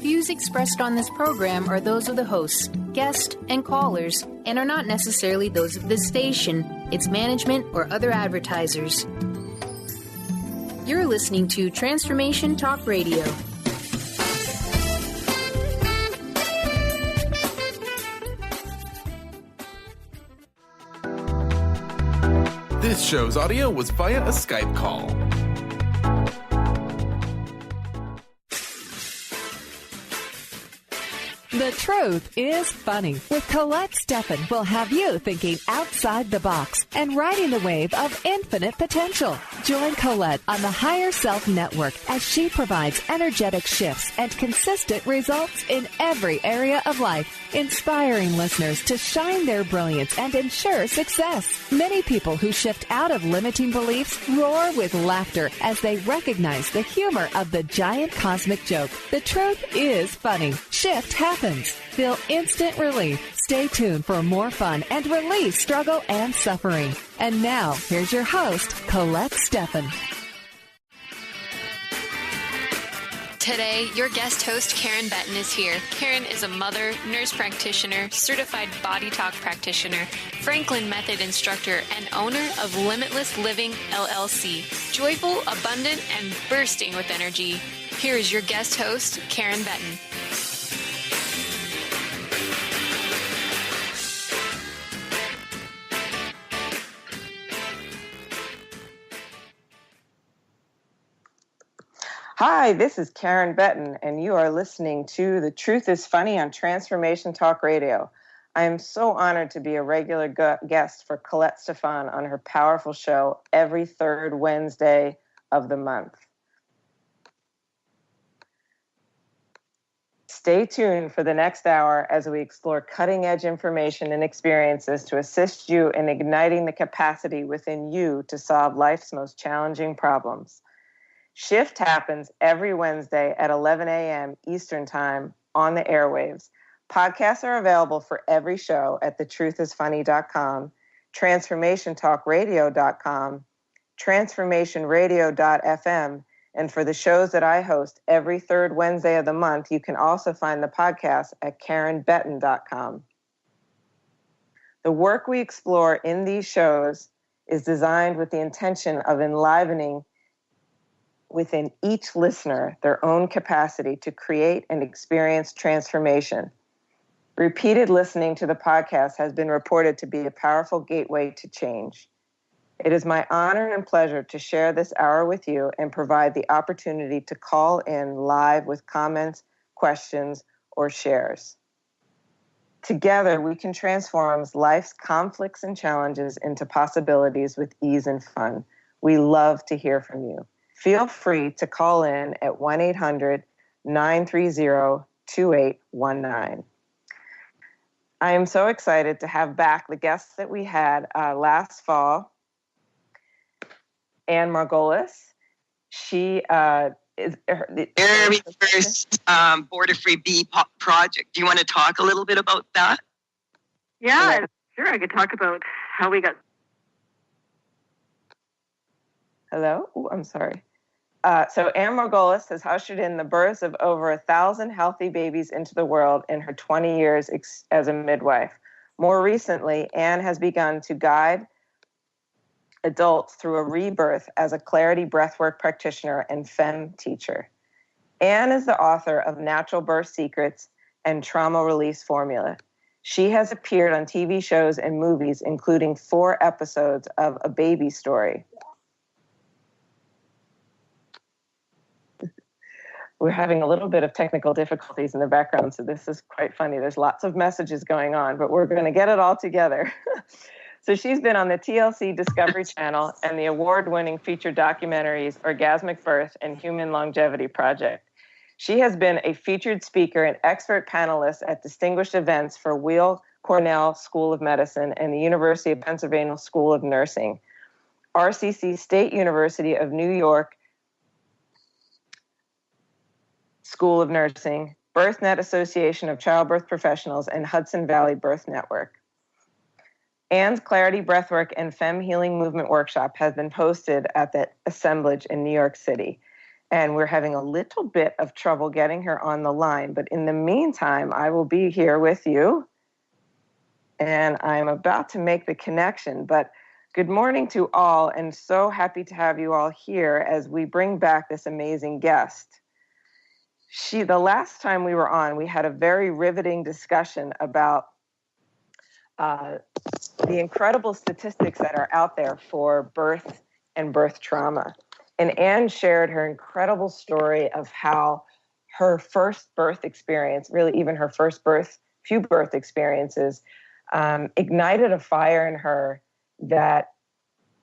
views expressed on this program are those of the hosts, guests, and callers, and are not necessarily those of this station, its management, or other advertisers. You're listening to Transformation Talk Radio. This show's audio was via a Skype call. The Truth is Funny with Colette Steffen will have you thinking outside the box and riding the wave of infinite potential. Join Colette on the Higher Self Network as she provides energetic shifts and consistent results in every area of life, inspiring listeners to shine their brilliance and ensure success. Many people who shift out of limiting beliefs roar with laughter as they recognize the humor of the giant cosmic joke. The truth is funny. Shift happens. Feel instant relief. Stay tuned for more fun and release struggle and suffering. And now, here's your host, Colette Steffen. Today, your guest host, Karen Betten, is here. Karen is a mother, nurse practitioner, certified body talk practitioner, Franklin Method instructor, and owner of Limitless Living, LLC. Joyful, abundant, and bursting with energy. Here is your guest host, Karen Betten. Hi, this is Karen Betten, and you are listening to The Truth is Funny on Transformation Talk Radio. I am so honored to be a regular guest for Colette Steffen on her powerful show every third Wednesday of the month. Stay tuned for the next hour as we explore cutting-edge information and experiences to assist you in igniting the capacity within you to solve life's most challenging problems. Shift happens every Wednesday at 11 a.m. Eastern Time on the airwaves. Podcasts are available for every show at thetruthisfunny.com, transformationtalkradio.com, transformationradio.fm, and for the shows that I host every third Wednesday of the month, you can also find the podcast at karenbetten.com. The work we explore in these shows is designed with the intention of enlivening within each listener their own capacity to create and experience transformation. Repeated listening to the podcast has been reported to be a powerful gateway to change. It is my honor and pleasure to share this hour with you and provide the opportunity to call in live with comments, questions, or shares. Together, we can transform life's conflicts and challenges into possibilities with ease and fun. We love to hear from you. Feel free to call in at 1-800-930-2819. I am so excited to have back the guests that we had last fall, Anne Margolis. She is the very first Border Free Bee project. Do you want to talk a little bit about that? Yeah, sure. I could talk about how we got. Hello? Ooh, I'm sorry. So Anne Margolis has ushered in the births of over 1,000 healthy babies into the world in her 20 years as a midwife. More recently, Anne has begun to guide adults through a rebirth as a Clarity Breathwork practitioner and Femme teacher. Anne is the author of Natural Birth Secrets and Trauma Release Formula. She has appeared on TV shows and movies, including 4 episodes of A Baby Story. We're having a little bit of technical difficulties in the background, so this is quite funny. There's lots of messages going on, but we're going to get it all together. So she's been on the TLC Discovery Channel and the award-winning feature documentaries Orgasmic Birth and Human Longevity Project. She has been a featured speaker and expert panelist at distinguished events for Weill Cornell School of Medicine and the University of Pennsylvania School of Nursing, RCC State University of New York School of Nursing, BirthNet Association of Childbirth Professionals, and Hudson Valley Birth Network. Anne's Clarity Breathwork and Femme Healing Movement Workshop has been posted at the Assemblage in New York City. And we're having a little bit of trouble getting her on the line. But in the meantime, I will be here with you. And I'm about to make the connection. But good morning to all, and so happy to have you all here as we bring back this amazing guest. The last time we were on, we had a very riveting discussion about the incredible statistics that are out there for birth and birth trauma. And Anne shared her incredible story of how her first birth experience, really even her few birth experiences, ignited a fire in her that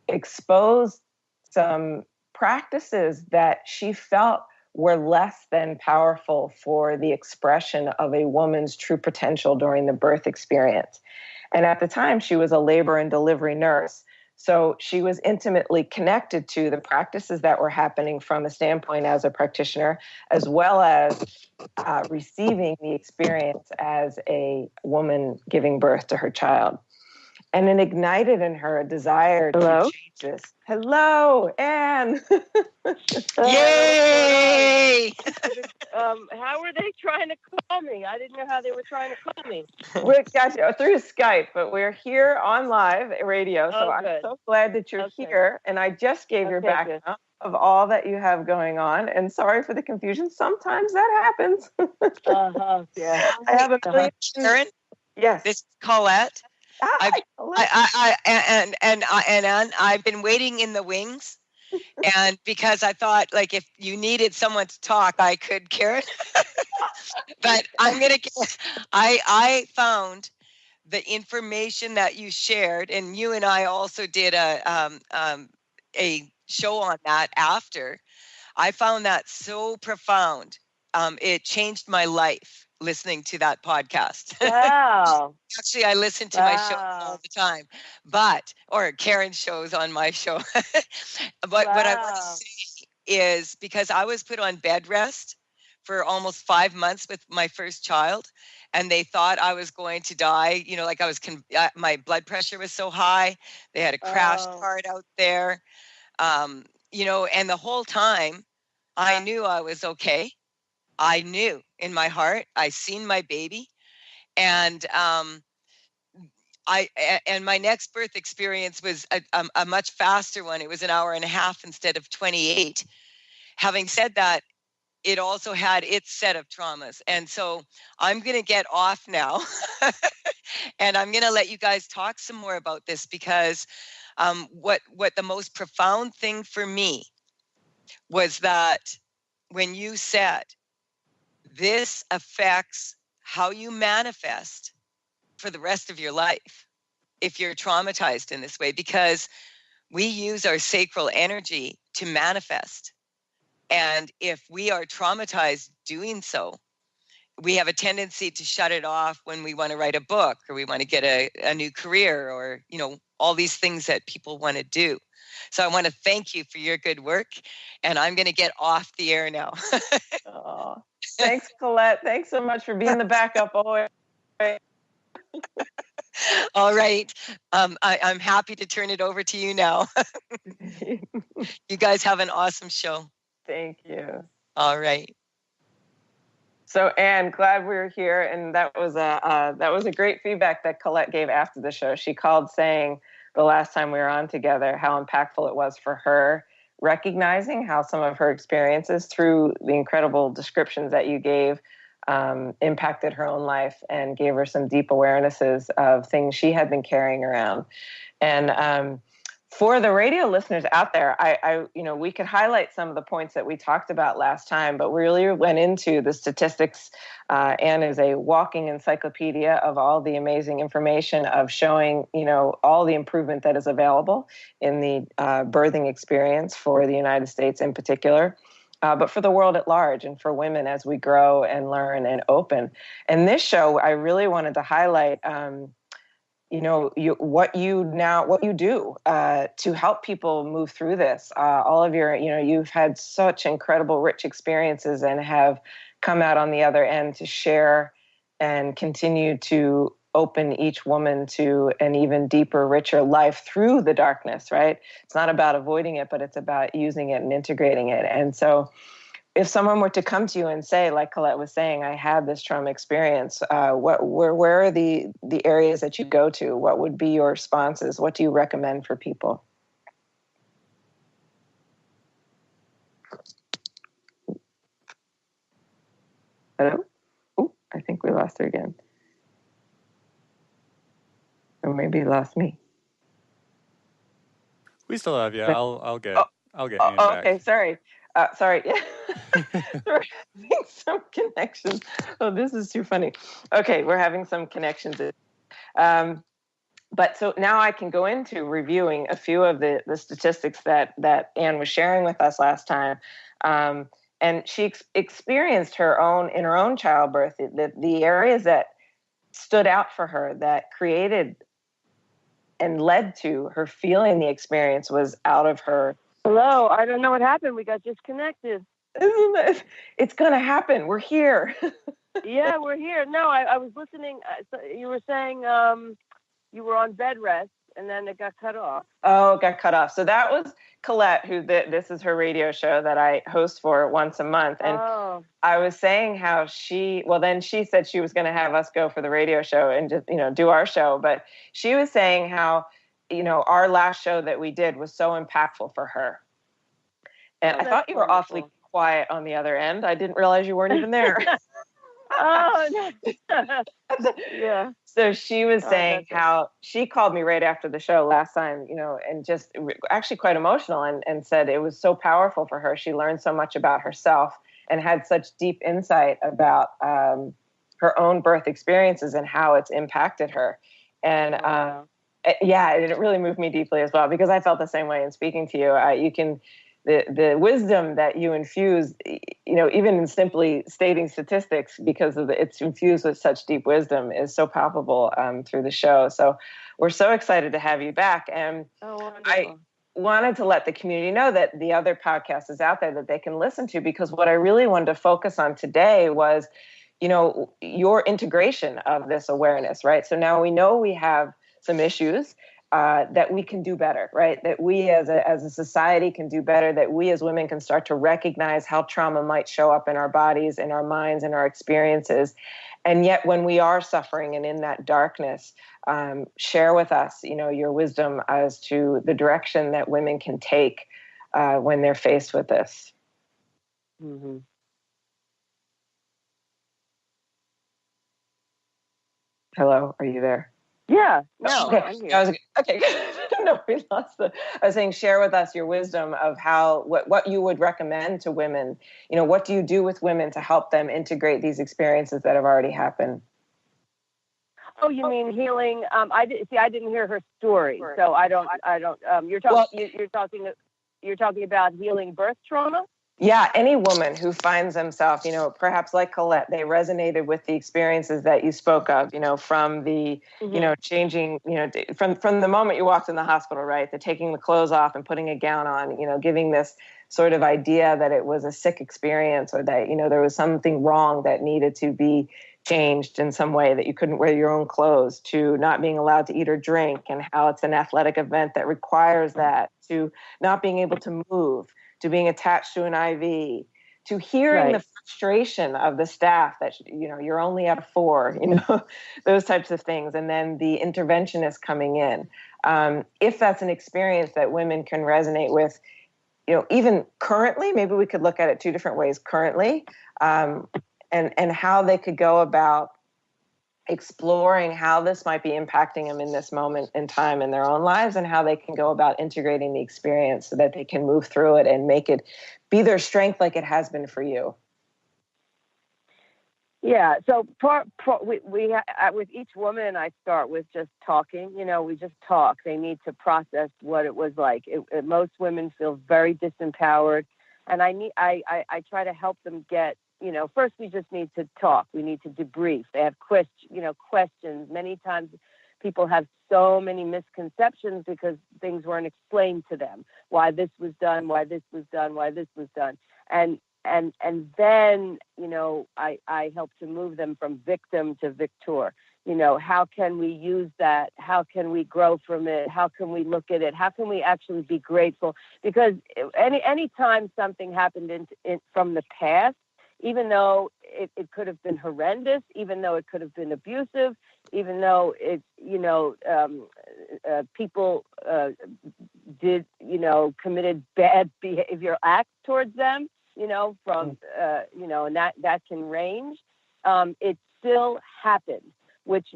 exposed some practices that she felt were less than powerful for the expression of a woman's true potential during the birth experience. And at the time, she was a labor and delivery nurse. So she was intimately connected to the practices that were happening from a standpoint as a practitioner, as well as receiving the experience as a woman giving birth to her child. And it ignited in her a desire to change this. Hello, Anne. Yay! How were they trying to call me? I didn't know how they were trying to call me. We got you through Skype, but we're here on live radio. So I'm so glad that you're here. And I just gave your background of all that you have going on. And sorry for the confusion. Sometimes that happens. Yeah. I have a million. Karen? Yes. This is Colette. I've been waiting in the wings, and because I thought, like, if you needed someone to talk, I could, Karen. But I found the information that you shared, and you and I also did a show on that after. I found that so profound. It changed my life. Listening to that podcast. Wow. Actually, I listen to my shows all the time, or Karen's shows on my show. But what I want to say is, because I was put on bed rest for almost 5 months with my first child, and they thought I was going to die. You know, like my blood pressure was so high. They had a crash cart out there. You know, and the whole time I knew I was okay. I knew in my heart, I seen my baby, and my next birth experience was a much faster one. It was an hour and a half instead of 28. Having said that, it also had its set of traumas. And so I'm going to get off now, and I'm going to let you guys talk some more about this, because what the most profound thing for me was that when you said, this affects how you manifest for the rest of your life if you're traumatized in this way, because we use our sacral energy to manifest. And if we are traumatized doing so, we have a tendency to shut it off when we want to write a book, or we want to get a new career, or, you know, all these things that people want to do. So I want to thank you for your good work, and I'm going to get off the air now. Thanks, Colette. Thanks so much for being the backup always. All right. I'm happy to turn it over to you now. You guys have an awesome show. Thank you. All right. So, Anne, glad we were here, and that was a great feedback that Colette gave after the show. She called saying the last time we were on together how impactful it was for her, recognizing how some of her experiences through the incredible descriptions that you gave impacted her own life and gave her some deep awarenesses of things she had been carrying around. And for the radio listeners out there, we could highlight some of the points that we talked about last time, but we really went into the statistics. Anne is a walking encyclopedia of all the amazing information of showing, all the improvement that is available in the birthing experience for the United States in particular, but for the world at large and for women as we grow and learn and open. And this show, I really wanted to highlight what you do to help people move through this. All of your, you've had such incredible, rich experiences and have come out on the other end to share and continue to open each woman to an even deeper, richer life through the darkness, right? It's not about avoiding it, but it's about using it and integrating it. And so if someone were to come to you and say, like Colette was saying, I had this trauma experience, where are the areas that you go to? What would be your responses? What do you recommend for people? Hello? Oh, I think we lost her again. Or maybe he lost me. We still have you. I'll get Anne back. Okay, sorry. Sorry. We're having some connections. Oh, this is too funny. Okay, we're having some connections. But so now I can go into reviewing a few of the statistics that Anne was sharing with us last time. And she experienced in her own childbirth, the areas that stood out for her, that created and led to her feeling the experience, was out of her. Hello, I don't know what happened. We got disconnected. It's going to happen. We're here. Yeah, we're here. No, I was listening. So you were saying you were on bed rest, and then it got cut off. Oh, it got cut off. So that was Colette, who this is her radio show that I host for once a month. And I was saying how she said she was going to have us go for the radio show and just, do our show. But she was saying how, our last show that we did was so impactful for her. And I thought you were awfully quiet on the other end. I didn't realize you weren't even there. Oh, no. Yeah. So she was saying how she called me right after the show last time, and just actually quite emotional, and said it was so powerful for her. She learned so much about herself and had such deep insight about her own birth experiences and how it's impacted her. And it really moved me deeply as well, because I felt the same way in speaking to you. The wisdom that you infuse, even in simply stating statistics, because it's infused with such deep wisdom, is so palpable through the show. So we're so excited to have you back. And I wanted to let the community know that the other podcast is out there that they can listen to, because what I really wanted to focus on today was, your integration of this awareness, right? So now we know we have some issues that we can do better, right? That we as a society can do better, that we as women can start to recognize how trauma might show up in our bodies, in our minds, in our experiences. And yet when we are suffering and in that darkness, share with us, your wisdom as to the direction that women can take when they're faced with this. Mm-hmm. Hello, are you there? Yeah, no, okay. I'm here. Okay. No, we lost I was saying, share with us your wisdom of what you would recommend to women. What do you do with women to help them integrate these experiences that have already happened? Oh, you mean healing? I didn't hear her story, so I don't. You're talking about healing birth trauma. Yeah, any woman who finds themselves, perhaps like Colette, they resonated with the experiences that you spoke of, from the, changing, from the moment you walked in the hospital, right? The taking the clothes off and putting a gown on, giving this sort of idea that it was a sick experience, or that, there was something wrong that needed to be changed in some way, that you couldn't wear your own clothes, to not being allowed to eat or drink, and how it's an athletic event that requires that, to not being able to move, to being attached to an IV, to hearing the frustration of the staff that, you're only at 4, those types of things. And then the interventionist coming in. If that's an experience that women can resonate with, even currently, maybe we could look at it 2 different ways currently, and how they could go about exploring how this might be impacting them in this moment in time in their own lives, and how they can go about integrating the experience so that they can move through it and make it be their strength like it has been for you. Yeah. So we with each woman, I start with just talking. We just talk. They need to process what it was like. Most women feel very disempowered, and I try to help them get. First we just need to talk. We need to debrief. They have questions. Many times people have so many misconceptions because things weren't explained to them. Why this was done, why this was done, why this was done. And then, I help to move them from victim to victor. how can we use that? How can we grow from it? How can we look at it? How can we actually be grateful? Because any time something happened from the past, even though it could have been horrendous, even though it could have been abusive, even though it, people committed bad behavioral acts towards them, from, and that can range, it still happened.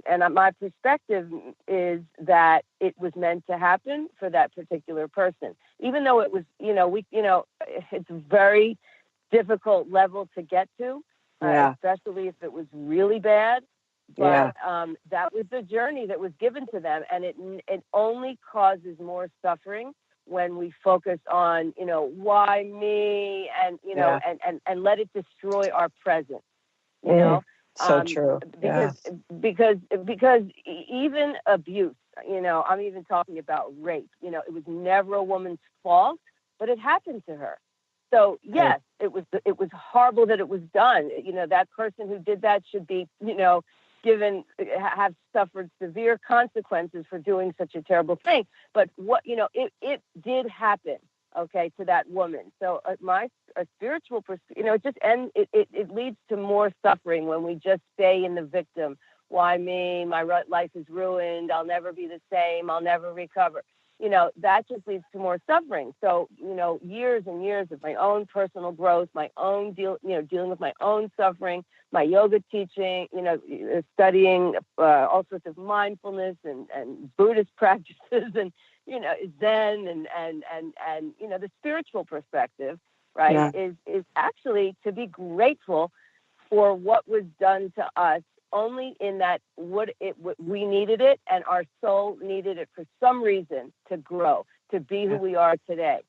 And my perspective is that it was meant to happen for that particular person, even though it was, it's a very difficult level to get to, especially if it was really bad. But that was the journey that was given to them, and it only causes more suffering when we focus on, why me, and and let it destroy our present. You know. So true. Because even abuse, I'm even talking about rape, it was never a woman's fault, but it happened to her. So yes, it was horrible that it was done. That person who did that should be, have suffered severe consequences for doing such a terrible thing. But it did happen. Okay, to that woman. So my spiritual perspective, it leads to more suffering when we just stay in the victim. Why me? My life is ruined. I'll never be the same. I'll never recover. That just leads to more suffering. So, years and years of my own personal growth, my own dealing with my own suffering, my yoga teaching, studying all sorts of mindfulness and Buddhist practices and, Zen and the spiritual perspective, right, is actually to be grateful for what was done to us, only in that we needed it, and our soul needed it for some reason to grow, to be who we are today.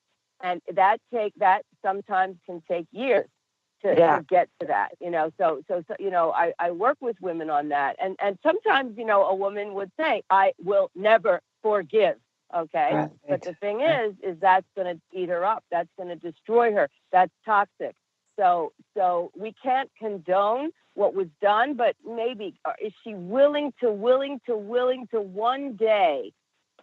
And that sometimes can take years to get to that, So I work with women on that. And sometimes, a woman would say, I will never forgive. Okay. Right. But the thing is that's going to eat her up. That's going to destroy her. That's toxic. So we can't condone what was done, but maybe is she willing to one day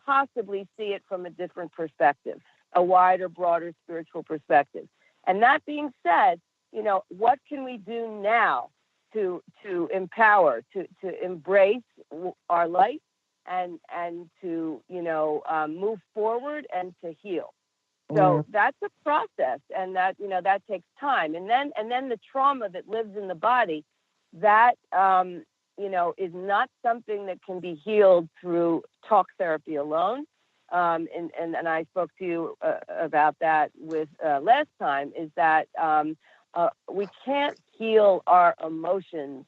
possibly see it from a different perspective, a wider, broader spiritual perspective? And that being said, what can we do now to empower, to embrace our life and to move forward and to heal? So that's a process, and that that takes time. And then the trauma that lives in the body, that is not something that can be healed through talk therapy alone. And I spoke to you about that with last time. Is that we can't heal our emotions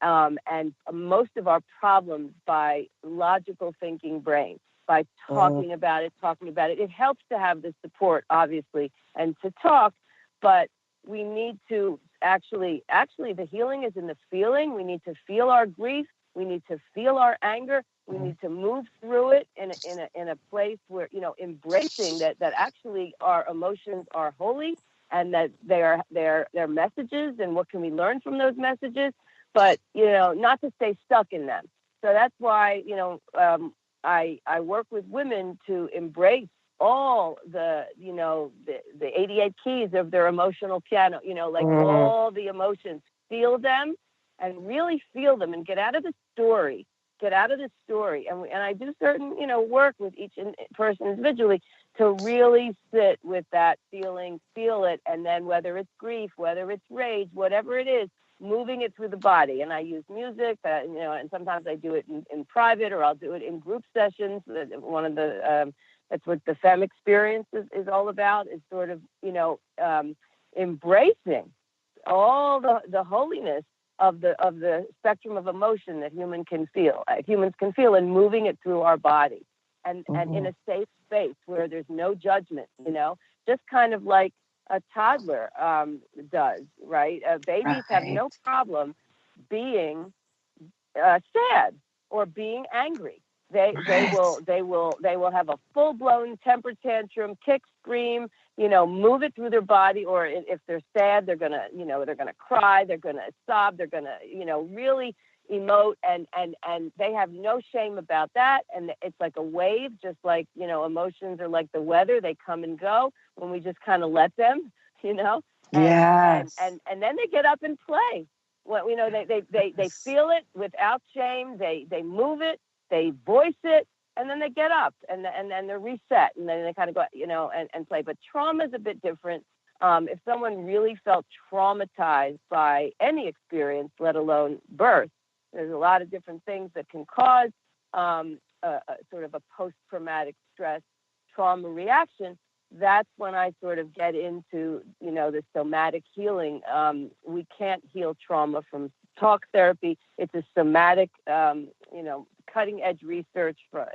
and most of our problems by logical thinking brain. By talking about it. It helps to have the support, obviously, and to talk, but we need to actually the healing is in the feeling. We need to feel our grief. We need to feel our anger. We need to move through it in a place where, embracing that actually our emotions are holy and that they're messages, and what can we learn from those messages, but, not to stay stuck in them. So that's why, I work with women to embrace all the 88 keys of their emotional piano, all the emotions, feel them and really feel them and get out of the story. And I do certain, work with each person individually to really sit with that feeling, feel it. And then whether it's grief, whether it's rage, whatever it is, moving it through the body. And I use music, and sometimes I do it in private, or I'll do it in group sessions. One of the, that's what the Femme Experience is all about, is sort of, embracing all the holiness of the spectrum of emotion that humans can feel, and moving it through our body and in a safe space where there's no judgment, just kind of like a toddler does, right? Babies have no problem being sad or being angry. They will have a full-blown temper tantrum, kick, scream, move it through their body. Or if they're sad, they're gonna cry, they're gonna sob, they're gonna really emote, and they have no shame about that. And it's like a wave, just like, emotions are like the weather. They come and go when we just kind of let them, Yes. And then they get up and play. Well, they feel it without shame. They move it, they voice it, and then they get up and then they're reset, and then they kind of go, and play. But trauma is a bit different. If someone really felt traumatized by any experience, let alone birth, there's a lot of different things that can cause sort of a post-traumatic stress trauma reaction. That's when I sort of get into, the somatic healing. We can't heal trauma from talk therapy. It's a somatic, cutting edge research for,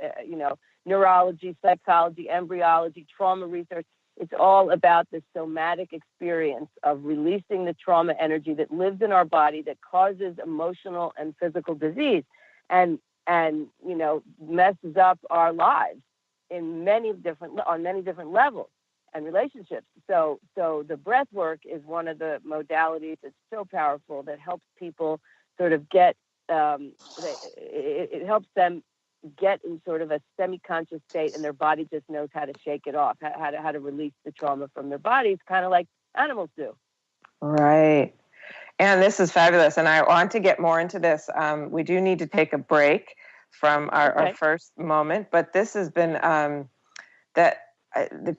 neurology, psychology, embryology, trauma research. It's all about the somatic experience of releasing the trauma energy that lives in our body that causes emotional and physical disease and messes up our lives on many different levels and relationships. So the breath work is one of the modalities that's so powerful that helps people sort of get, it helps them get in sort of a semi-conscious state, and their body just knows how to shake it off, how to release the trauma from their bodies, kind of like animals do. Right. And this is fabulous. And I want to get more into this. We do need to take a break from our first moment, but this has been the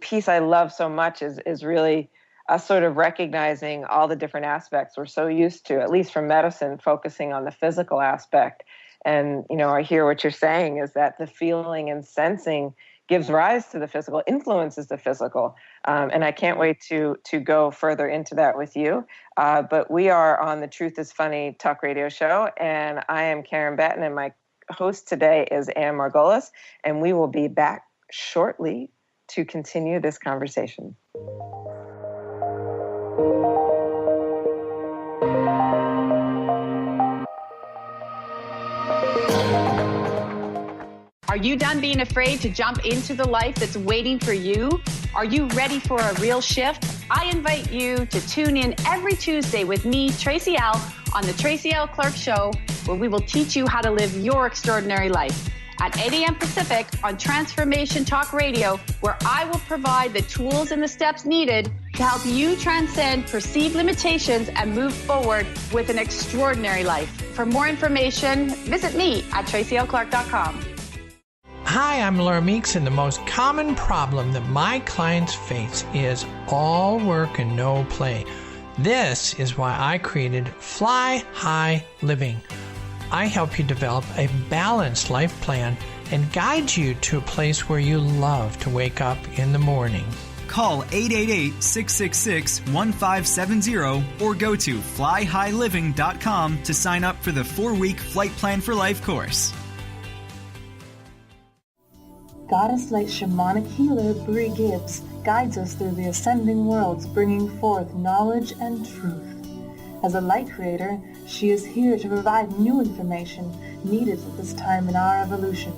piece I love so much is really us sort of recognizing all the different aspects we're so used to, at least from medicine, focusing on the physical aspect. And, I hear what you're saying is that the feeling and sensing gives rise to the physical, influences the physical. And I can't wait to go further into that with you. But we are on the Truth is Funny talk radio show, and I am Karen Betten, and my host today is Anne Margolis, and we will be back shortly to continue this conversation. Are you done being afraid to jump into the life that's waiting for you? Are you ready for a real shift? I invite you to tune in every Tuesday with me, Tracy L., on the Tracy L. Clark Show, where we will teach you how to live your extraordinary life. At 8 a.m. Pacific on Transformation Talk Radio, where I will provide the tools and the steps needed to help you transcend perceived limitations and move forward with an extraordinary life. For more information, visit me at tracylclark.com. Hi, I'm Laura Meeks, and the most common problem that my clients face is all work and no play. This is why I created Fly High Living. I help you develop a balanced life plan and guide you to a place where you love to wake up in the morning. Call 888-666-1570 or go to flyhighliving.com to sign up for the 4-week Flight Plan for Life course. Goddess Light Shamanic Healer Bree Gibbs guides us through the ascending worlds, bringing forth knowledge and truth. As a light creator, she is here to provide new information needed at this time in our evolution.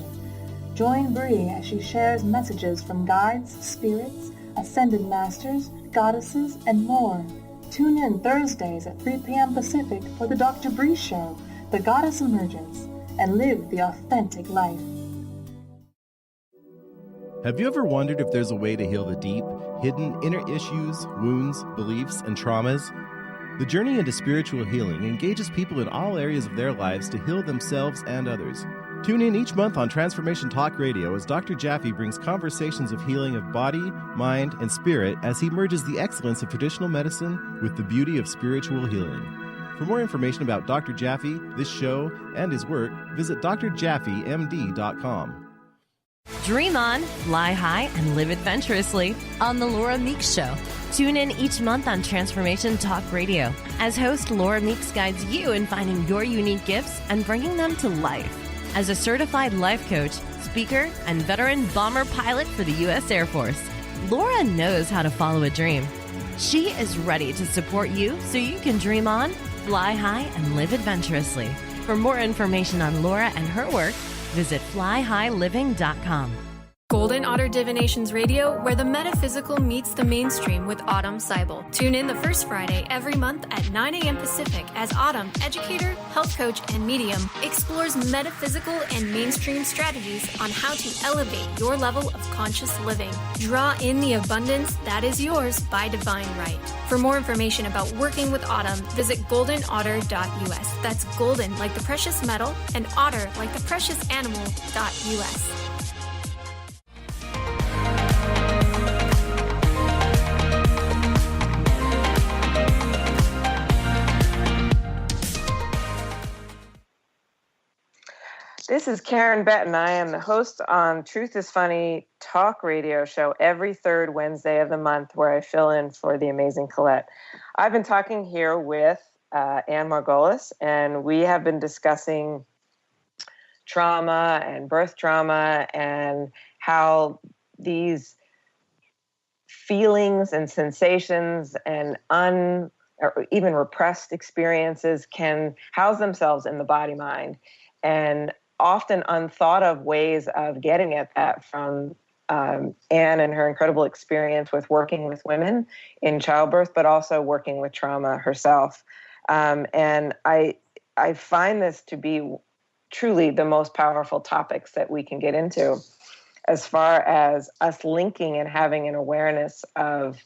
Join Bree as she shares messages from guides, spirits, ascended masters, goddesses, and more. Tune in Thursdays at 3 p.m. Pacific for the Dr. Bree Show, The Goddess Emergence, and live the authentic life. Have you ever wondered if there's a way to heal the deep, hidden inner issues, wounds, beliefs, and traumas? The journey into spiritual healing engages people in all areas of their lives to heal themselves and others. Tune in each month on Transformation Talk Radio as Dr. Jaffe brings conversations of healing of body, mind, and spirit as he merges the excellence of traditional medicine with the beauty of spiritual healing. For more information about Dr. Jaffe, this show, and his work, visit drjaffemd.com. Dream on, fly high, and live adventurously on The Laura Meeks Show. Tune in each month on Transformation Talk Radio as host Laura Meeks guides you in finding your unique gifts and bringing them to life. As a certified life coach, speaker, and veteran bomber pilot for the U.S. Air Force, Laura knows how to follow a dream. She is ready to support you so you can dream on, fly high, and live adventurously. For more information on Laura and her work, visit flyhighliving.com. Golden Otter Divinations Radio, where the metaphysical meets the mainstream with Autumn Seibel. Tune in the first Friday every month at 9 a.m. Pacific as Autumn, educator, health coach, and medium, explores metaphysical and mainstream strategies on how to elevate your level of conscious living. Draw in the abundance that is yours by divine right. For more information about working with Autumn, visit goldenotter.us. That's golden like the precious metal and otter like the precious animal.us. This is Karen Betten. I am the host on Truth is Funny talk radio show every third Wednesday of the month, where I fill in for the amazing Colette. I've been talking here with Anne Margolis, and we have been discussing trauma and birth trauma and how these feelings and sensations and or even repressed experiences can house themselves in the body-mind, and often unthought of ways of getting at that from Anne and her incredible experience with working with women in childbirth, but also working with trauma herself. And I find this to be truly the most powerful topics that we can get into, as far as us linking and having an awareness of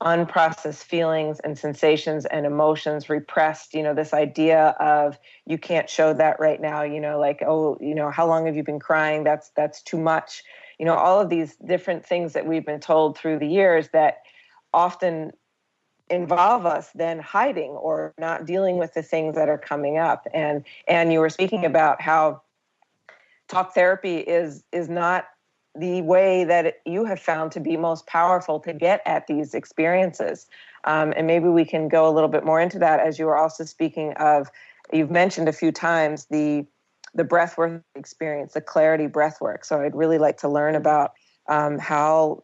unprocessed feelings and sensations and emotions repressed, this idea of you can't show that right now, like, oh, how long have you been crying? That's too much. All of these different things that we've been told through the years that often involve us then hiding or not dealing with the things that are coming up. And you were speaking about how talk therapy is not the way that you have found to be most powerful to get at these experiences. And maybe we can go a little bit more into that, as you were also speaking of, you've mentioned a few times the breathwork experience, the Clarity Breathwork. So I'd really like to learn about how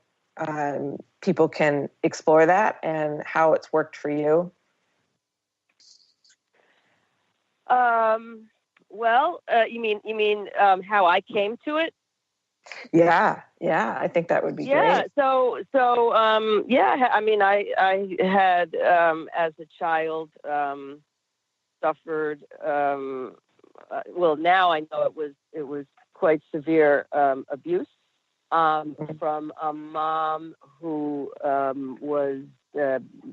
people can explore that and how it's worked for you. You mean how I came to it? Yeah, I think that would be great. I had as a child suffered. Now I know it was quite severe abuse from a mom who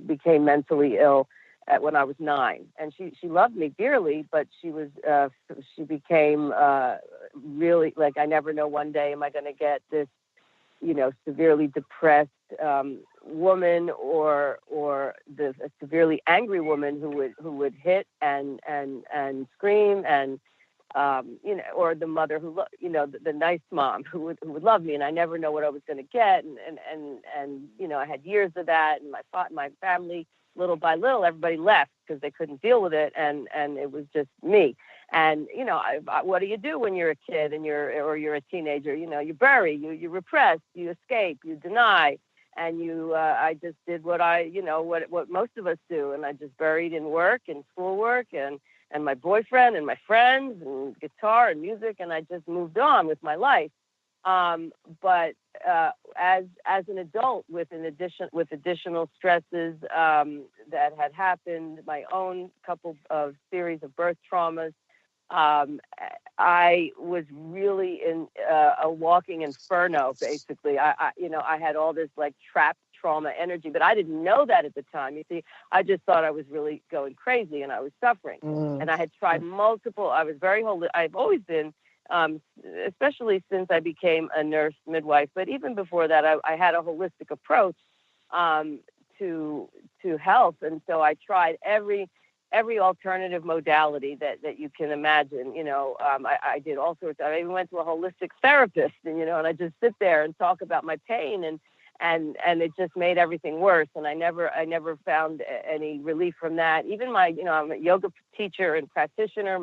became mentally ill when I was 9, and she loved me dearly, but she became really, like, I never know, one day am I going to get this, severely depressed woman or a severely angry woman who would hit and scream and or the mother who the nice mom who would love me, and I never know what I was going to get, and I had years of that, and my family, little by little, everybody left because they couldn't deal with it, and it was just me. And what do you do when you're a kid and you're a teenager? You bury, you repress, you escape, you deny, and I just did what what most of us do, and I just buried in work and schoolwork and my boyfriend and my friends and guitar and music, and I just moved on with my life. But as an adult, with additional stresses that had happened, my own couple of series of birth traumas, I was really in a walking inferno. Basically, I had all this like trapped trauma energy, but I didn't know that at the time. You see, I just thought I was really going crazy and I was suffering. And I had tried multiple. I was very holistic. I've always been. Especially since I became a nurse midwife, but even before that, I had a holistic approach to health, and so I tried every alternative modality that you can imagine. I did all sorts. I even went to a holistic therapist, and I just sit there and talk about my pain, and it just made everything worse. And I never found any relief from that. Even I'm a yoga teacher and practitioner.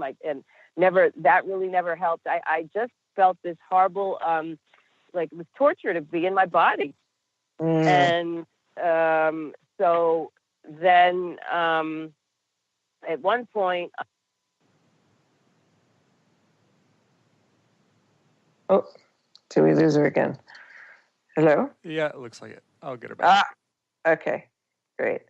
That really never helped. I just felt this horrible, like it was torture to be in my body. And so then at one point... Did we lose her again? Hello? Yeah, it looks like it. I'll get her back. Okay, great.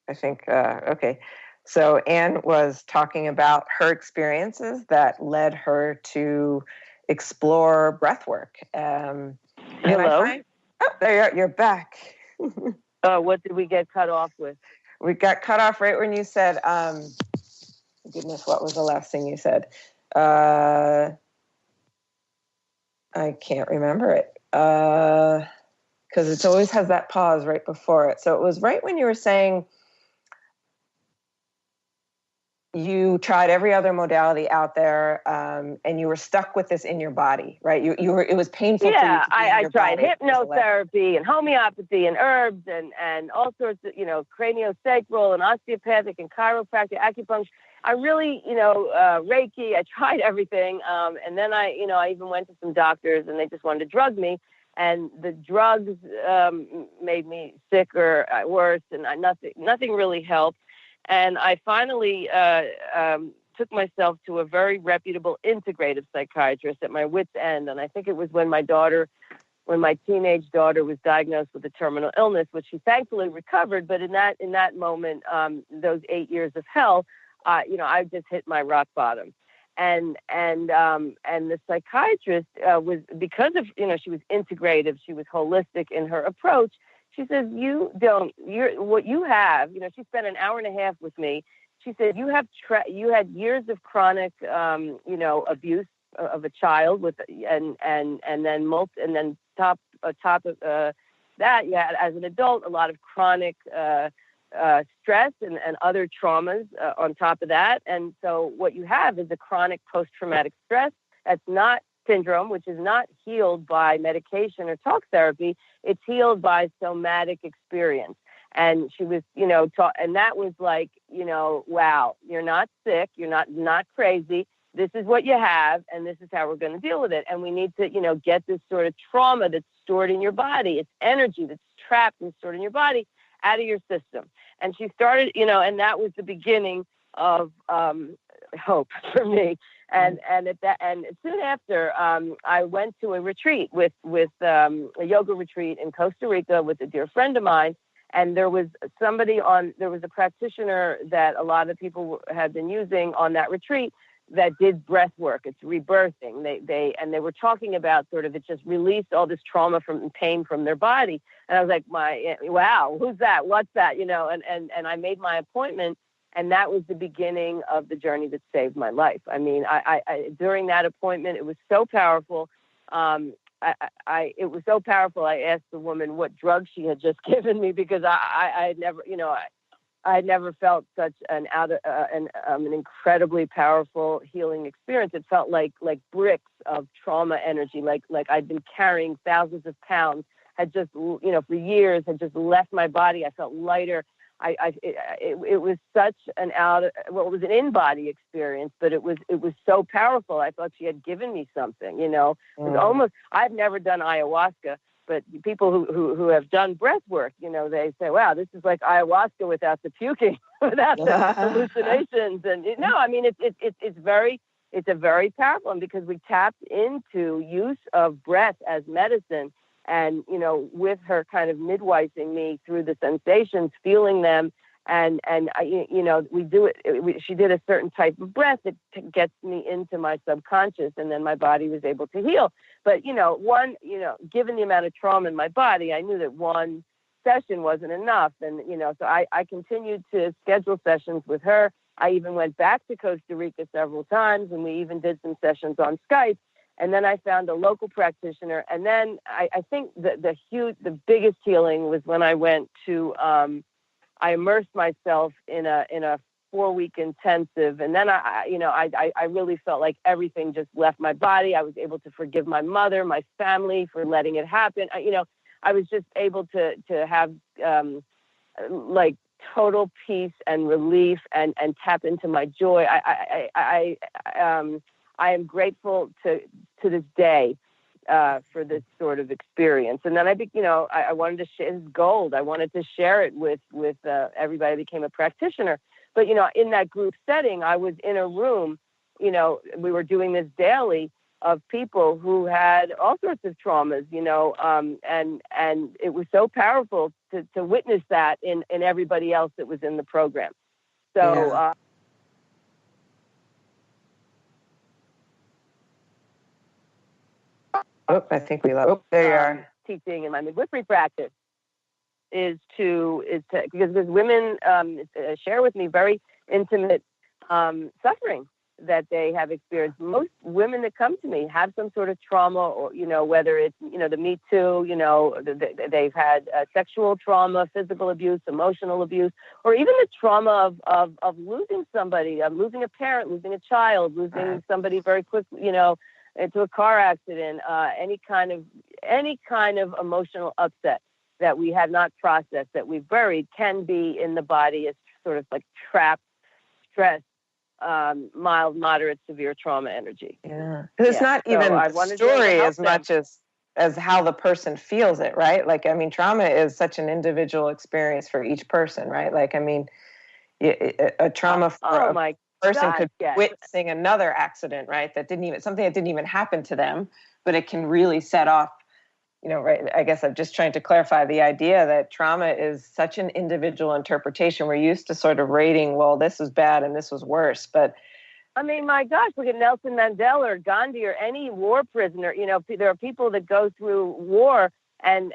I think, okay. So Anne was talking about her experiences that led her to explore breath work. Hello? There you are. You're back. What did we get cut off with? We got cut off right when you said, goodness, what was the last thing you said? I can't remember it. Because it always has that pause right before it. So it was right when you were saying you tried every other modality out there, and you were stuck with this in your body, right? You were. It was painful. Yeah, for you to I tried hypnotherapy and homeopathy and herbs and all sorts of, craniosacral and osteopathic and chiropractic, acupuncture. I really, Reiki. I tried everything, and then I even went to some doctors, and they just wanted to drug me. And the drugs made me sicker, worse, and nothing really helped. And I finally took myself to a very reputable integrative psychiatrist at my wit's end. And I think it was when my teenage daughter was diagnosed with a terminal illness, which she thankfully recovered. But in that moment, those 8 years of hell, I just hit my rock bottom. And the psychiatrist was, because of, she was integrative, she was holistic in her approach. She says, what you have, she spent an hour and a half with me. She said, you had years of chronic, abuse of a child and then top of that, you had, as an adult, a lot of chronic stress and other traumas on top of that. And so what you have is a chronic post-traumatic stress that's not syndrome, which is not healed by medication or talk therapy. It's healed by somatic experience. And she was, and that was like, wow, you're not sick. You're not crazy. This is what you have. And this is how we're going to deal with it. And we need to, get this sort of trauma that's stored in your body. It's energy that's trapped and stored in your body out of your system. And she started, and that was the beginning of hope for me. And soon after, I went to a retreat with a yoga retreat in Costa Rica with a dear friend of mine. And there was a practitioner that a lot of people had been using on that retreat that did breath work. It's rebirthing. They were talking about sort of, it just released all this trauma and pain from their body. And I was like, wow, who's that? What's that? And I made my appointment. And that was the beginning of the journey that saved my life. I mean, I during that appointment, it was so powerful. It was so powerful. I asked the woman what drug she had just given me, because I had never, I had never felt such an incredibly powerful healing experience. It felt like bricks of trauma energy, like I'd been carrying thousands of pounds, had just, for years, had just left my body. I felt lighter. It was such it was an in-body experience, but it was so powerful. I thought she had given me something, It was almost, I've never done ayahuasca, but people who have done breath work, they say, wow, this is like ayahuasca without the puking, without the hallucinations. And it's a very powerful one, because we tapped into use of breath as medicine. And, with her kind of midwifing me through the sensations, feeling them. And we do it. She did a certain type of breath that gets me into my subconscious, and then my body was able to heal. But, given the amount of trauma in my body, I knew that one session wasn't enough. And, so I continued to schedule sessions with her. I even went back to Costa Rica several times, and we even did some sessions on Skype. And then I found a local practitioner. And then I think the biggest healing was when I went to, I immersed myself in a 4-week intensive. And then I really felt like everything just left my body. I was able to forgive my mother, my family for letting it happen. I was just able to have like total peace and relief and tap into my joy. I am grateful to this day for this sort of experience. And then I wanted to share this gold. I wanted to share it with everybody. I became a practitioner. But, in that group setting, I was in a room, we were doing this daily, people who had all sorts of traumas, and it was so powerful to witness that in everybody else that was in the program. So, I think we love. There you are. Teaching in my midwifery practice is to because women share with me very intimate suffering that they have experienced. Most women that come to me have some sort of trauma, or whether it's the Me Too, they've had sexual trauma, physical abuse, emotional abuse, or even the trauma of losing somebody, losing a parent, losing a child, losing somebody very quickly, into a car accident, any kind of emotional upset that we have not processed, that we've buried, can be in the body as sort of like trapped stress, mild, moderate, severe trauma energy. Yeah, because it's not even the story as much as how the person feels it, right? Like, I mean, trauma is such an individual experience for each person, right? Like, I mean, a trauma for a person could be witnessing another accident, right? Something that didn't even happen to them, but it can really set off. Right. I guess I'm just trying to clarify the idea that trauma is such an individual interpretation. We're used to sort of rating, well, this was bad and this was worse. But I mean, my gosh, look at Nelson Mandela or Gandhi or any war prisoner. There are people that go through war and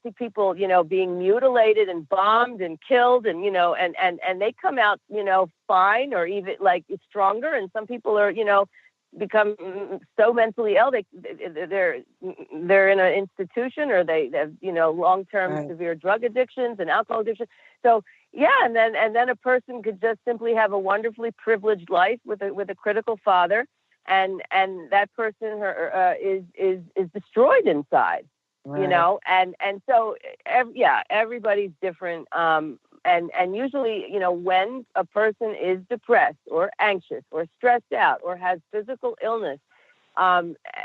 see people, being mutilated and bombed and killed, and they come out, fine, or even like stronger. And some people are, become so mentally ill they're in an institution, or they have long-term severe drug addictions and alcohol addiction. So and then a person could just simply have a wonderfully privileged life with a critical father, and that person is destroyed inside, and so everybody's different. And usually, when a person is depressed or anxious or stressed out or has physical illness,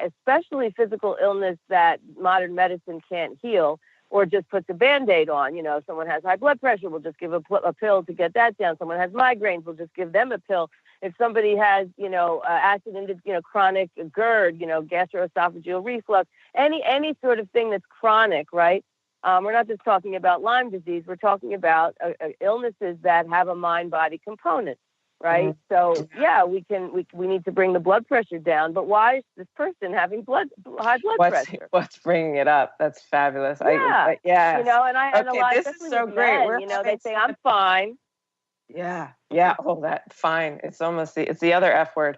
especially physical illness that modern medicine can't heal, or just puts a Band-Aid on. Someone has high blood pressure, we'll just give a pill to get that down. Someone has migraines, we'll just give them a pill. If somebody has, acid-induced, chronic GERD, gastroesophageal reflux, any sort of thing that's chronic, right? We're not just talking about Lyme disease. We're talking about illnesses that have a mind-body component, right? So, we need to bring the blood pressure down. But why is this person having high blood pressure? What's bringing it up? That's fabulous. And a lot. This is so great. Men, they say I'm fine. Yeah. Oh, that fine. It's almost it's the other F word.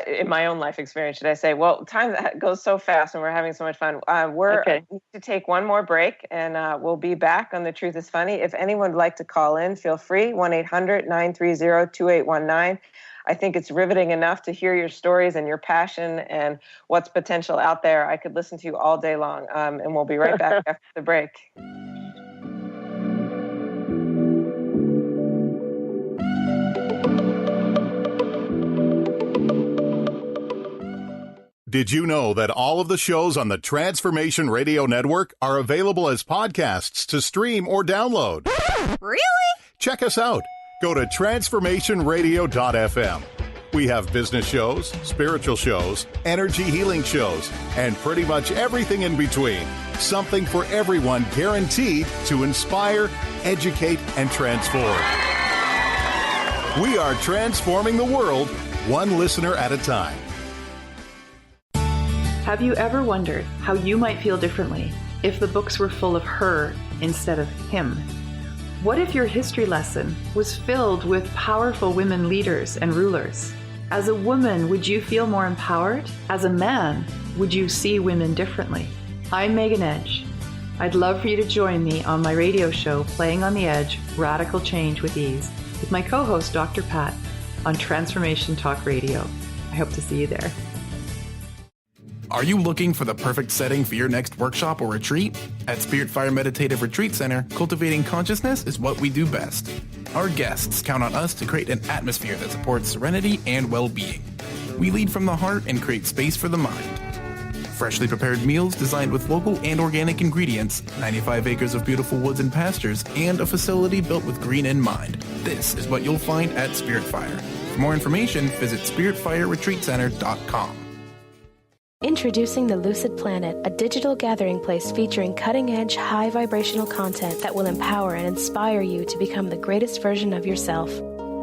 In my own life experience, should I say? Well, time goes so fast, and we're having so much fun. We need to take one more break, and we'll be back on The Truth is Funny. If anyone would like to call in, feel free, 1-800-930-2819. I think it's riveting enough to hear your stories and your passion and what's potential out there. I could listen to you all day long, and we'll be right back after the break. Did you know that all of the shows on the Transformation Radio Network are available as podcasts to stream or download? Really? Check us out. Go to transformationradio.fm. We have business shows, spiritual shows, energy healing shows, and pretty much everything in between. Something for everyone, guaranteed to inspire, educate, and transform. We are transforming the world, one listener at a time. Have you ever wondered how you might feel differently if the books were full of her instead of him? What if your history lesson was filled with powerful women leaders and rulers? As a woman, would you feel more empowered? As a man, would you see women differently? I'm Megan Edge. I'd love for you to join me on my radio show, Playing on the Edge, Radical Change with Ease, with my co-host, Dr. Pat, on Transformation Talk Radio. I hope to see you there. Are you looking for the perfect setting for your next workshop or retreat? At Spirit Fire Meditative Retreat Center, cultivating consciousness is what we do best. Our guests count on us to create an atmosphere that supports serenity and well-being. We lead from the heart and create space for the mind. Freshly prepared meals designed with local and organic ingredients, 95 acres of beautiful woods and pastures, and a facility built with green in mind. This is what you'll find at Spirit Fire. For For more information, visit spiritfireretreatcenter.com. Introducing the Lucid Planet, a digital gathering place featuring cutting-edge, high-vibrational content that will empower and inspire you to become the greatest version of yourself.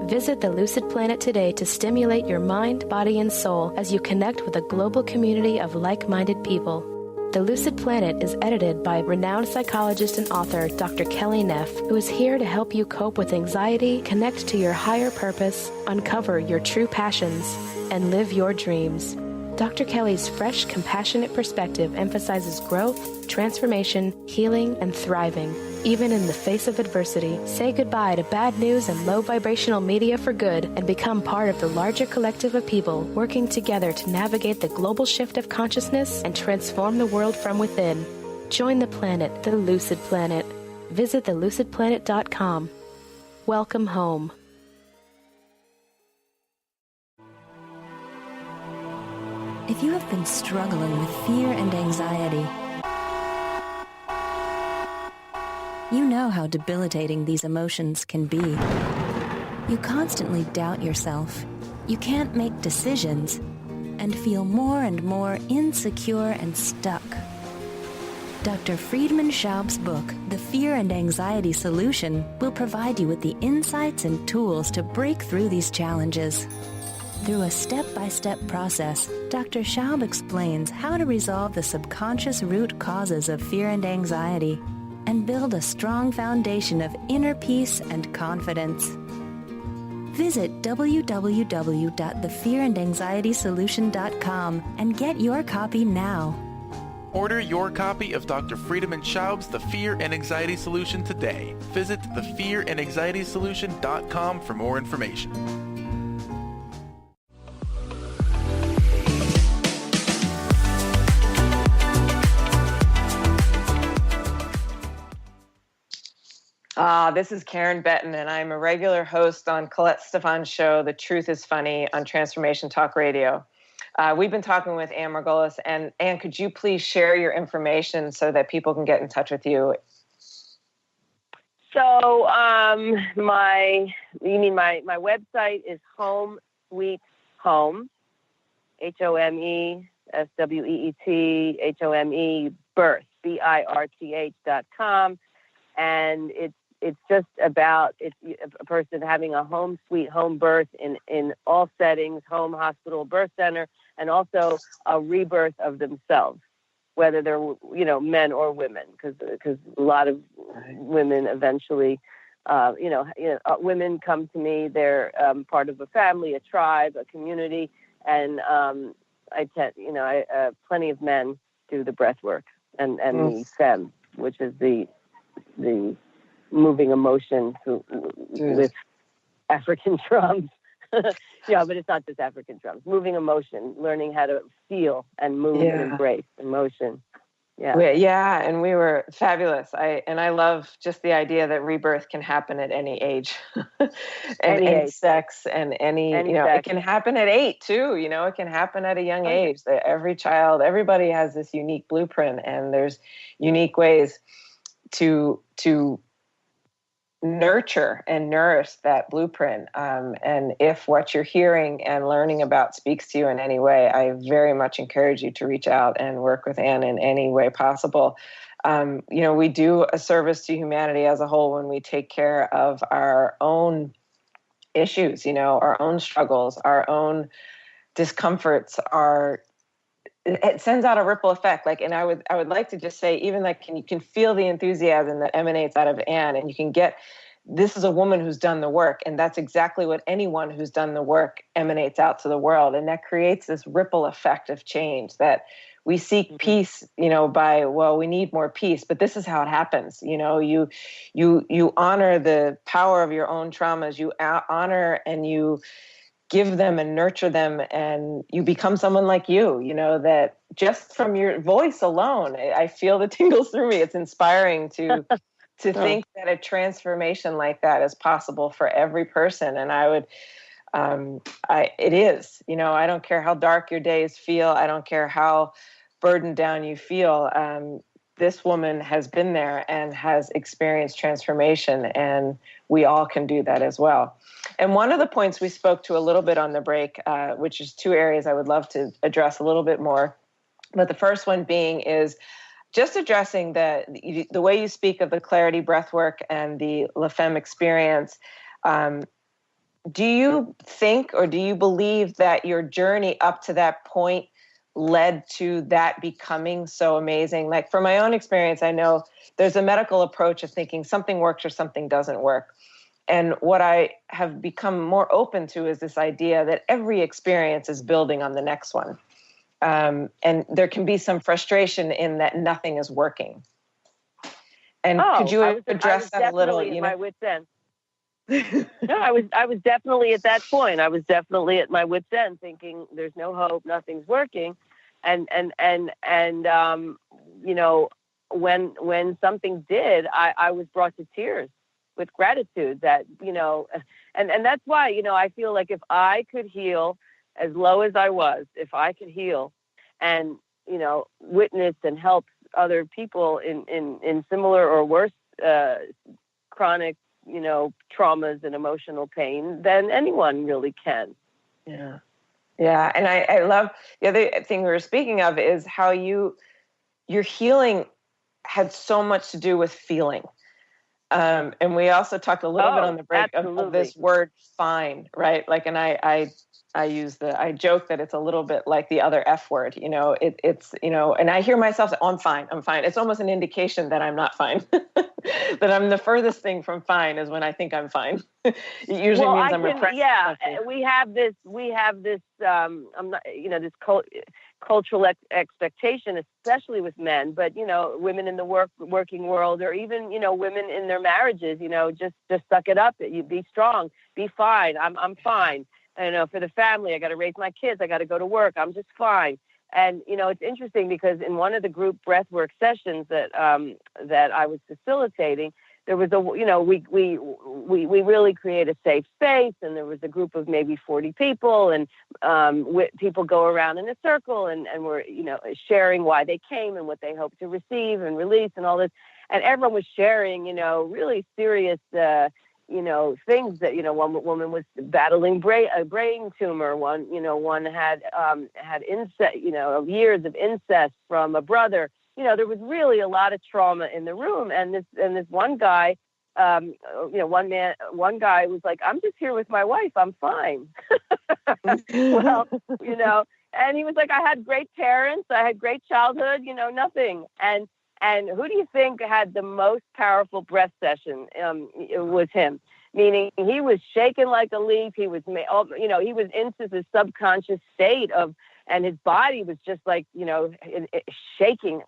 Visit the Lucid Planet today to stimulate your mind, body, and soul as you connect with a global community of like-minded people. The Lucid Planet is edited by renowned psychologist and author Dr. Kelly Neff, who is here to help you cope with anxiety, connect to your higher purpose, uncover your true passions, and live your dreams. Dr. Kelly's fresh, compassionate perspective emphasizes growth, transformation, healing, and thriving. Even in the face of adversity, say goodbye to bad news and low vibrational media for good and become part of the larger collective of people working together to navigate the global shift of consciousness and transform the world from within. Join the planet, the Lucid Planet. Visit thelucidplanet.com. Welcome home. If you have been struggling with fear and anxiety, you know how debilitating these emotions can be. You constantly doubt yourself, you can't make decisions, and feel more and more insecure and stuck. Dr. Friedemann Schaub's book, The Fear and Anxiety Solution, will provide you with the insights and tools to break through these challenges. Through a step-by-step process, Dr. Schaub explains how to resolve the subconscious root causes of fear and anxiety and build a strong foundation of inner peace and confidence. Visit www.thefearandanxietysolution.com and get your copy now. Order your copy of Dr. Friedemann Schaub's The Fear and Anxiety Solution today. Visit thefearandanxietysolution.com for more information. This is Karen Betton, and I'm a regular host on Colette Stefan's show, The Truth is Funny, on Transformation Talk Radio. We've been talking with Anne Margolis, and Anne, could you please share your information so that people can get in touch with you? So, my website is Home Sweet Home, HOMESWEET, HOME birth, BIRTH.com. And it's just about a person having a home sweet home birth in all settings, home, hospital, birth center, and also a rebirth of themselves, whether they're men or women, because a lot of women eventually, women come to me. They're part of a family, a tribe, a community, and plenty of men do the breath work and the Femme, which is the moving emotion with African drums. Yeah, but it's not just African drums. Moving emotion, learning how to feel and move and embrace emotion. Yeah, and we were fabulous. I love just the idea that rebirth can happen at any age, and any sex, and any sex. It can happen at 8 too. It can happen at a young age. That everybody has this unique blueprint, and there's unique ways to nurture and nourish that blueprint. And if what you're hearing and learning about speaks to you in any way, I very much encourage you to reach out and work with Anne in any way possible. We do a service to humanity as a whole when we take care of our own issues, our own struggles, our own discomforts, it sends out a ripple effect. And I would like to just say, even you can feel the enthusiasm that emanates out of Anne, and you can this is a woman who's done the work, and that's exactly what anyone who's done the work emanates out to the world. And that creates this ripple effect of change that we seek peace, we need more peace, but this is how it happens. You honor the power of your own traumas, you honor and you give them and nurture them, and you become someone like you, that just from your voice alone, I feel the tingles through me. It's inspiring to think that a transformation like that is possible for every person. And it is, I don't care how dark your days feel. I don't care how burdened down you feel. this woman has been there and has experienced transformation, and we all can do that as well. And one of the points we spoke to a little bit on the break, which is 2 areas I would love to address a little bit more. But the first one being is just addressing the way you speak of the Clarity Breathwork and the Femme Experience. Do you think, or do you believe that your journey up to that point led to that becoming so amazing? Like, from my own experience, I know there's a medical approach of thinking something works or something doesn't work. And what I have become more open to is this idea that every experience is building on the next one. And there can be some frustration in that nothing is working. And could you address that a little? You know, my wit's end. No, I was definitely at that point. I was definitely at my wit's end, thinking there's no hope, nothing's working, and you know, when something did, I was brought to tears with gratitude that, you know, and that's why, you know, I feel like if I could heal as low as I was, if I could heal and, you know, witness and help other people in similar or worse chronic, you know, traumas and emotional pain, then anyone really can. Yeah. Yeah. And I love the other thing we were speaking of is how your healing had so much to do with feeling. And we also talked a little bit on the break of this word fine, right? Like, and I joke that it's a little bit like the other F word, you know, it's, you know, and I hear myself say, oh, I'm fine. It's almost an indication that I'm not fine, that I'm the furthest thing from fine is when I think I'm fine. It usually means I'm repressing. Yeah. We have this, I'm not, you know, this cultural expectation, especially with men, but, you know, women in the working world, or even, you know, women in their marriages, you know, just suck it up. You be strong, be fine. I'm fine. You know, for the family, I got to raise my kids. I got to go to work. I'm just fine. And, you know, it's interesting because in one of the group breathwork sessions that I was facilitating, there was we really create a safe space, and there was a group of maybe 40 people, and people go around in a circle and we're, you know, sharing why they came and what they hope to receive and release and all this. And everyone was sharing, you know, really serious, you know, things that, you know, one woman was battling a brain tumor. One had incest, you know, years of incest from a brother. You know, there was really a lot of trauma in the room. And this one guy, you know, one guy was like, I'm just here with my wife. I'm fine. Well, you know, and he was like, I had great parents. I had great childhood, you know, nothing. And who do you think had the most powerful breath session? It was him, meaning he was shaking like a leaf. He was, you know, he was into the subconscious state of, and his body was just like, you know, shaking.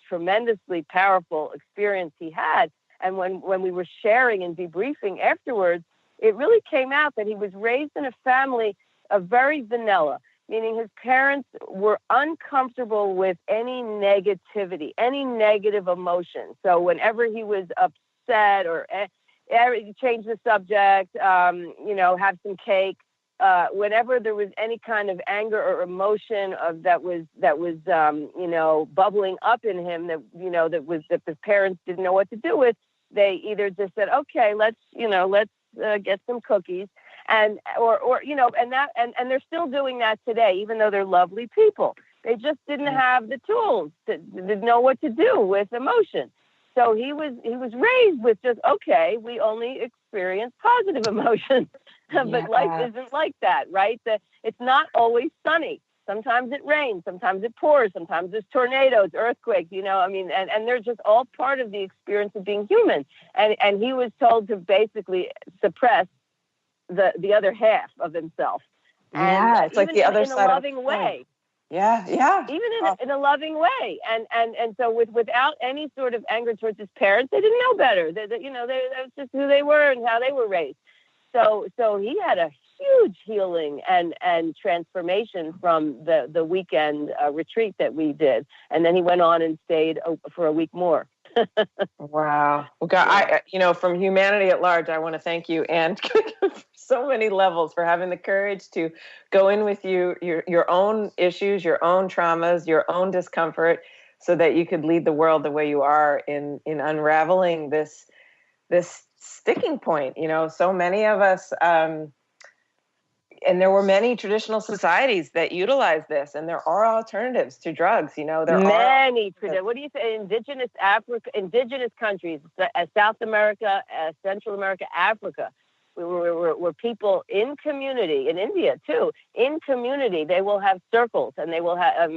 Tremendously powerful experience he had. And when we were sharing and debriefing afterwards, it really came out that he was raised in a family of very vanilla, meaning his parents were uncomfortable with any negativity, any negative emotion. So whenever he was upset or change the subject, you know, have some cake, whenever there was any kind of anger or emotion that was you know, bubbling up in him that, you know, that the parents didn't know what to do with, they either just said, okay, let's get some cookies. And you know, and they're still doing that today, even though they're lovely people. They just didn't have the tools to know what to do with emotion. So he was raised with just, okay, we only experience positive emotions, but life isn't like that, right? It's not always sunny. Sometimes it rains, sometimes it pours, sometimes there's tornadoes, earthquakes, you know, I mean, and they're just all part of the experience of being human. And he was told to basically suppress the other half of himself. Yeah, it's like the other side in a loving way. Yeah. Even in a loving way. And so without any sort of anger towards his parents, they didn't know better. You know, that's just who they were and how they were raised. So he had a huge healing and transformation from the weekend retreat that we did. And then he went on and stayed for a week more. Wow. Well, God, you know, from humanity at large, I want to thank you, Anne, so many levels, for having the courage to go in with your own issues, your own traumas, your own discomfort, so that you could lead the world the way you are in unraveling this sticking point. You know, so many of us, and there were many traditional societies that utilize this, and there are alternatives to drugs. You know, there are many. What do you say? Indigenous countries, South America, Central America, Africa, where people in community, in India too, in community, they will have circles and they will have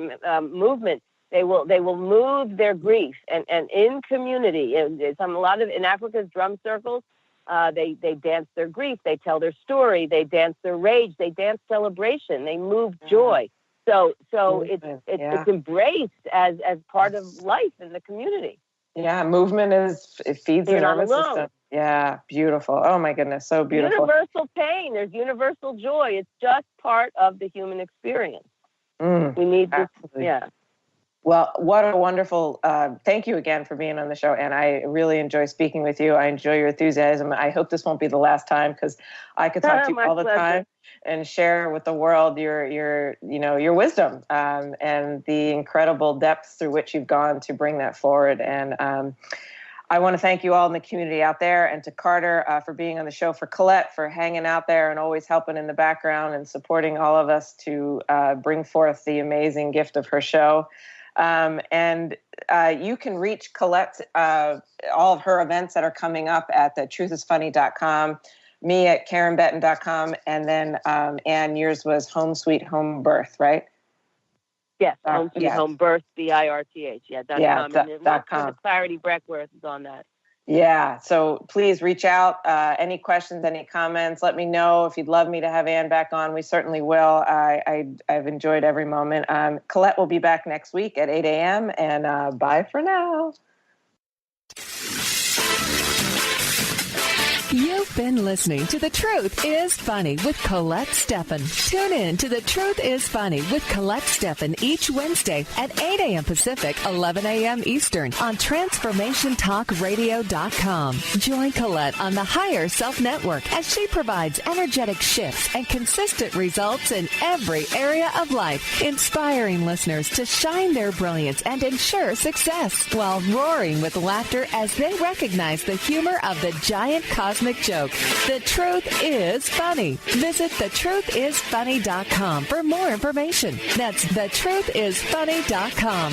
movement. They will move their grief and in community. In Africa's drum circles. They dance their grief, they tell their story, they dance their rage, they dance celebration, they move joy. So it's embraced as part of life in the community. Yeah, movement it feeds the nervous system. Yeah, beautiful. Oh my goodness, so beautiful. Universal pain, there's universal joy. It's just part of the human experience. We need this. Absolutely. Yeah. Well, what a wonderful, thank you again for being on the show. And I really enjoy speaking with you. I enjoy your enthusiasm. I hope this won't be the last time, because I could talk to you all the time and share with the world your wisdom and the incredible depths through which you've gone to bring that forward. And I want to thank you all in the community out there, and to Carter for being on the show, for Colette for hanging out there and always helping in the background and supporting all of us to bring forth the amazing gift of her show. And you can reach Colette, all of her events that are coming up at thetruthisfunny.com, me at KarenBetten.com, and then Anne, yours was Home Sweet Home Birth, right? Yes, Home Sweet Home Birth, BIRTH, .com. And the Clarity Breathwork is on that. Yeah, so please reach out. Any questions, any comments, let me know. If you'd love me to have Anne back on, we certainly will. I've enjoyed every moment. Colette will be back next week at 8 a.m. and bye for now. You've been listening to The Truth is Funny with Colette Steffen. Tune in to The Truth is Funny with Colette Steffen each Wednesday at 8 a.m. Pacific, 11 a.m. Eastern on TransformationTalkRadio.com. Join Colette on the Higher Self Network as she provides energetic shifts and consistent results in every area of life, inspiring listeners to shine their brilliance and ensure success while roaring with laughter as they recognize the humor of the giant cosmic joke. The Truth is Funny. Visit thetruthисfunny.com for more information. That's thetruthисfunny.com.